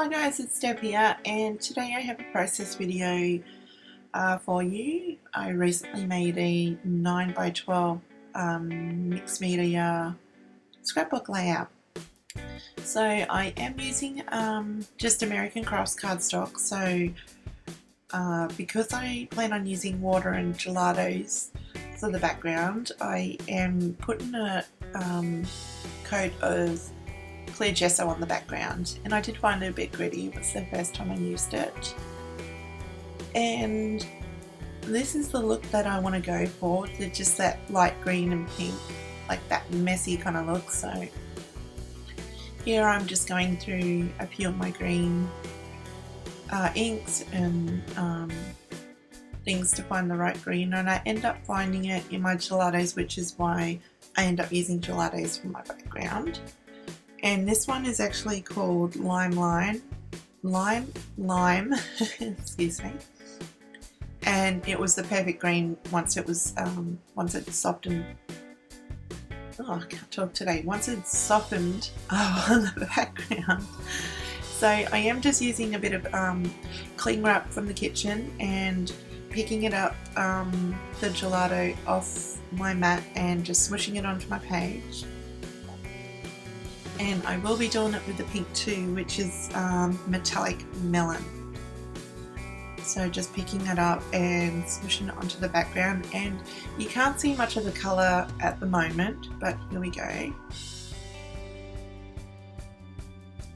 Hi guys, it's Deb here, and today I have a process video for you. I recently made a 9x12 mixed media scrapbook layout. So I am using just American Crafts cardstock, so because I plan on using water and gelatos for the background, I am putting a coat of clear gesso on the background, and I did find it a bit gritty. It was the first time I used it, and this is the look that I want to go for. Just that light green and pink, like that messy kind of look. So here I'm just going through a few of my green inks and things to find the right green, and I end up finding it in my gelatos, which is why I end up using gelatos for my background. And this one is actually called Lime, excuse me. And it was the perfect green once it was, once it softened. Oh, I can't talk today. Once it's softened on the background. So I am just using a bit of cling wrap from the kitchen and picking it up, the gelato off my mat and just smooshing it onto my page. And I will be doing it with the pink too, which is metallic melon. So just picking it up and smooshing it onto the background, and you can't see much of the colour at the moment, but here we go.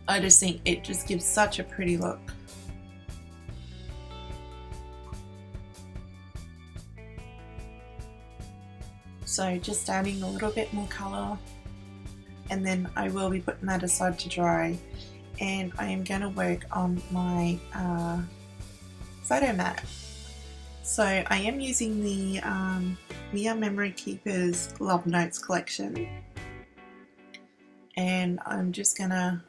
I just think it just gives such a pretty look. So just adding a little bit more colour, and then I will be putting that aside to dry, and I am going to work on my photo mat. So I am using the Mia Memory Keepers Love Notes collection, and I'm just going to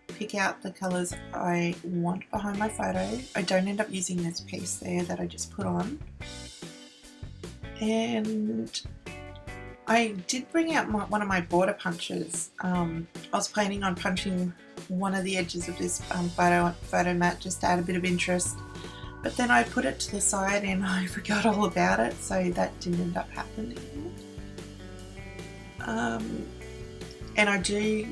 pick out the colours I want behind my photo. I don't end up using this piece there that I just put on. And I did bring out one of my border punches. I was planning on punching one of the edges of this photo mat just to add a bit of interest, but then I put it to the side and I forgot all about it, so that didn't end up happening. And I do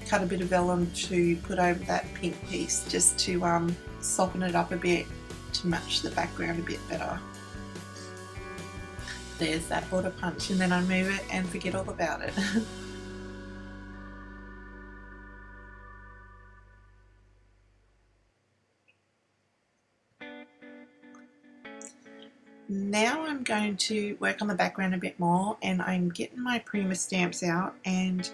cut a bit of vellum to put over that pink piece just to soften it up a bit to match the background a bit better. There's that border punch, and then I move it and forget all about it. Now I'm going to work on the background a bit more, and I'm getting my Prima stamps out, and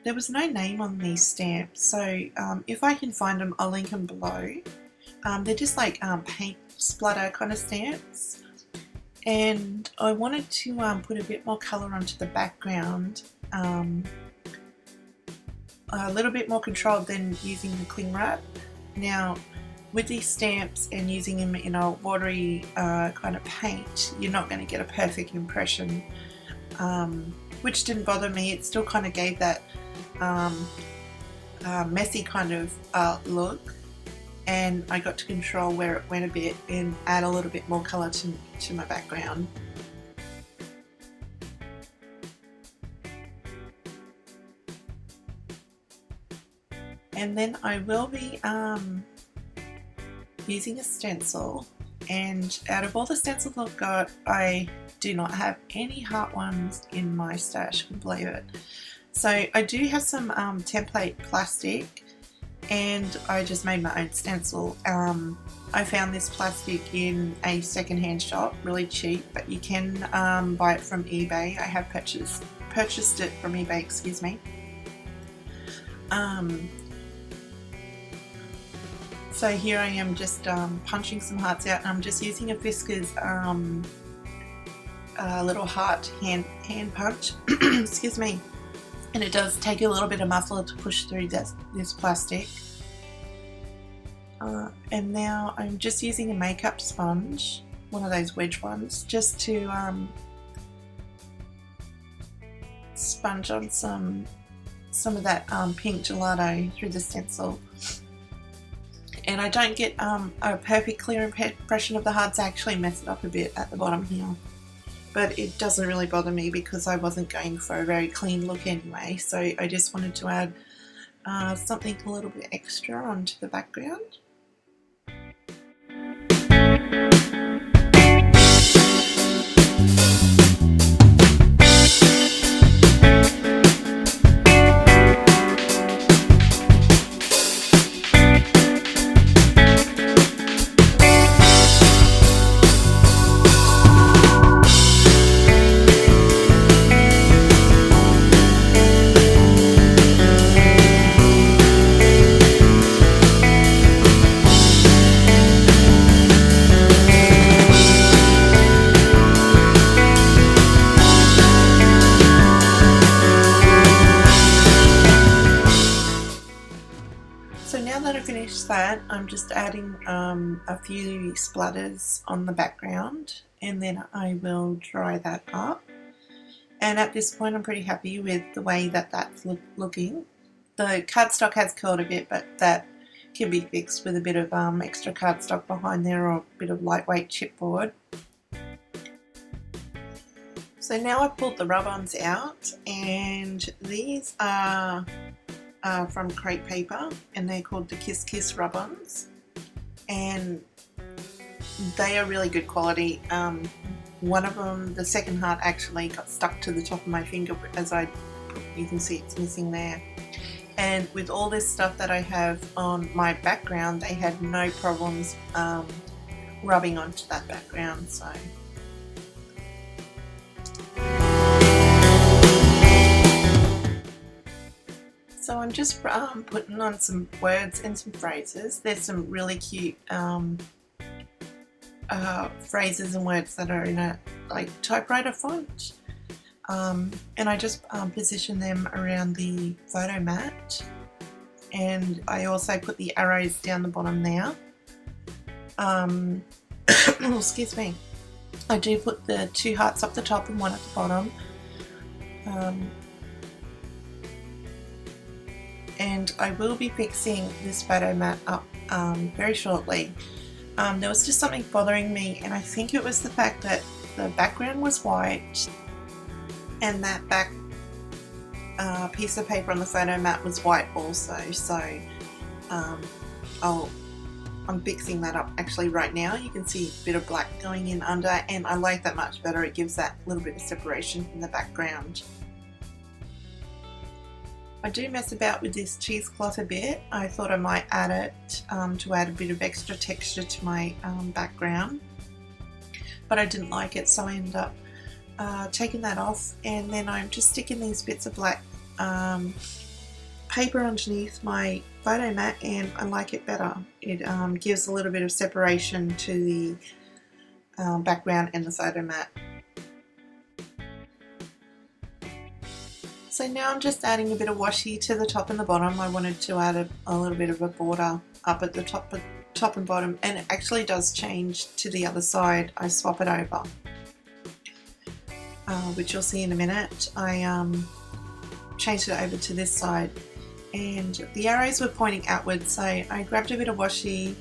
there was no name on these stamps, so if I can find them I'll link them below. They're just like paint splatter kind of stamps. And I wanted to put a bit more colour onto the background, a little bit more controlled than using the cling wrap. Now with these stamps and using them in a watery kind of paint, you're not going to get a perfect impression, which didn't bother me. It still kind of gave that messy kind of look. And I got to control where it went a bit and add a little bit more colour to my background. And then I will be using a stencil, and out of all the stencils I've got, I do not have any heart ones in my stash, can believe it. So I do have some template plastic, and I just made my own stencil. I found this plastic in a secondhand shop, really cheap, but you can buy it from eBay. I have purchased it from eBay, excuse me. So here I am just punching some hearts out, and I'm just using a Visca's little heart hand punch, excuse me. And it does take a little bit of muscle to push through this plastic. And now I'm just using a makeup sponge, one of those wedge ones, just to sponge on some some of that pink gelato through the stencil. And I don't get a perfect clear impression of the HUDs. I actually mess it up a bit at the bottom here. But it doesn't really bother me because I wasn't going for a very clean look anyway. So I just wanted to add something a little bit extra onto the background. So now that I've finished that, I'm just adding a few splatters on the background, and then I will dry that up. And at this point I'm pretty happy with the way that that's looking. The cardstock has curled a bit, but that can be fixed with a bit of extra cardstock behind there or a bit of lightweight chipboard. So now I've pulled the rub-ons out, and these are from crepe paper, and they're called the Kiss Kiss rub-ons, and they are really good quality. One of them, the second heart, actually got stuck to the top of my finger, as you can see it's missing there. And with all this stuff that I have on my background, they had no problems rubbing onto that background. So I'm just putting on some words and some phrases. There's some really cute phrases and words that are in a typewriter font, and I just position them around the photo mat, and I also put the arrows down the bottom there. Excuse me. I do put the 2 hearts up the top and 1 at the bottom. And I will be fixing this photo mat up very shortly. There was just something bothering me, and I think it was the fact that the background was white and that back piece of paper on the photo mat was white also. So I'm fixing that up actually right now. You can see a bit of black going in under, and I like that much better. It gives that little bit of separation from the background. I do mess about with this cheesecloth a bit. I thought I might add it to add a bit of extra texture to my background, but I didn't like it, so I ended up taking that off, and then I'm just sticking these bits of black paper underneath my photo mat, and I like it better. It gives a little bit of separation to the background and the photo mat. So now I'm just adding a bit of washi to the top and the bottom. I wanted to add a little bit of a border up at the top and bottom, and it actually does change to the other side. I swap it over, which you'll see in a minute. I changed it over to this side, and the arrows were pointing outwards, so I grabbed a bit of washi,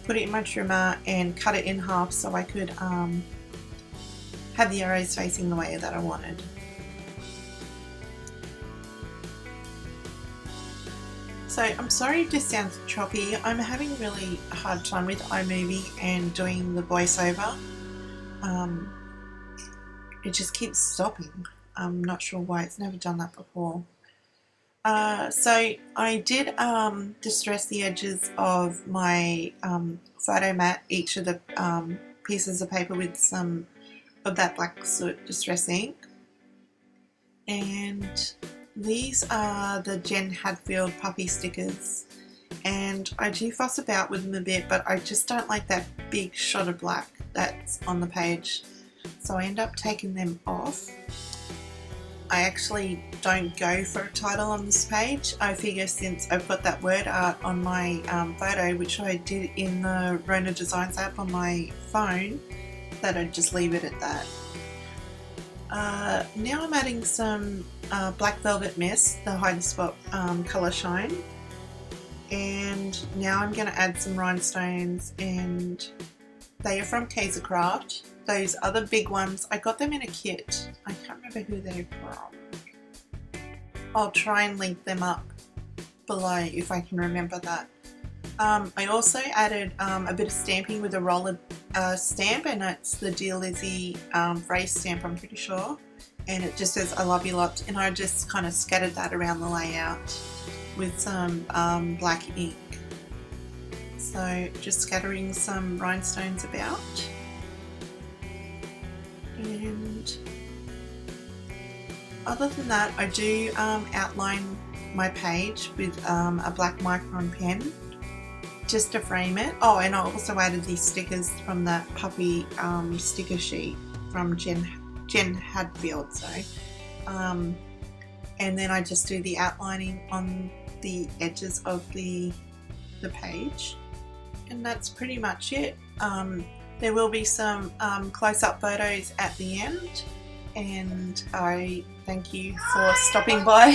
put it in my trimmer and cut it in half so I could have the arrows facing the way that I wanted. So I'm sorry if this sounds choppy. I'm having really a hard time with iMovie and doing the voiceover. It just keeps stopping. I'm not sure why. It's never done that before. So I did distress the edges of my photo mat, each of the pieces of paper, with some of that black soot distress ink. And these are the Jen Hadfield Puffy stickers, and I do fuss about with them a bit, but I just don't like that big shot of black that's on the page, so I end up taking them off. I actually don't go for a title on this page. I figure since I've got that word art on my photo, which I did in the Rona Designs app on my phone, that I'd just leave it at that. Now I'm adding some Black Velvet Mist, the Hide Spot Colour Shine. And now I'm going to add some rhinestones, and they are from Kaiser Craft. Those other big ones, I got them in a kit. I can't remember who they're from. I'll try and link them up below if I can remember that. I also added a bit of stamping with a roller stamp, and it's the Dear Lizzie phrase stamp, I'm pretty sure. And it just says I love you lot, and I just kind of scattered that around the layout with some black ink. So just scattering some rhinestones about. And other than that, I do outline my page with a black micron pen just to frame it. Oh, and I also added these stickers from that Puffy sticker sheet from Jen Hadfield. So, and then I just do the outlining on the edges of the page, and that's pretty much it. There will be some close-up photos at the end, and I thank you for stopping by.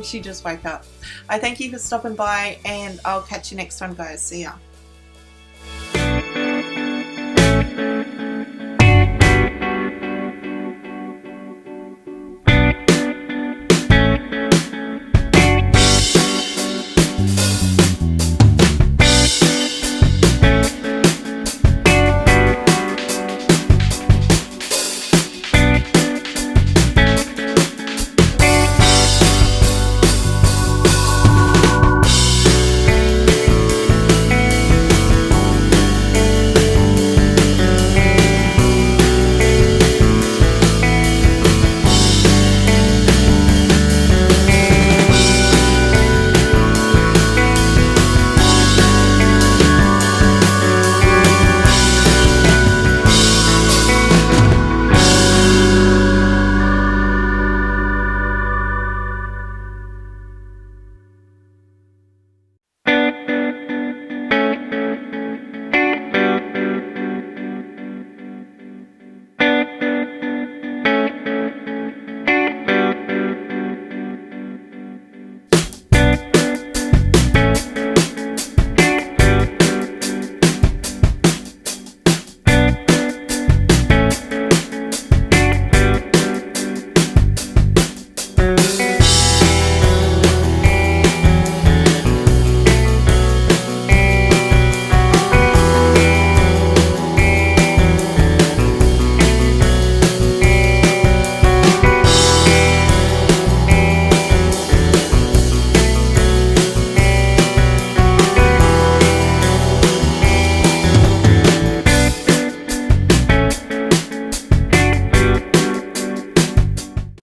She just woke up. I thank you for stopping by, and I'll catch you next time, guys. See ya.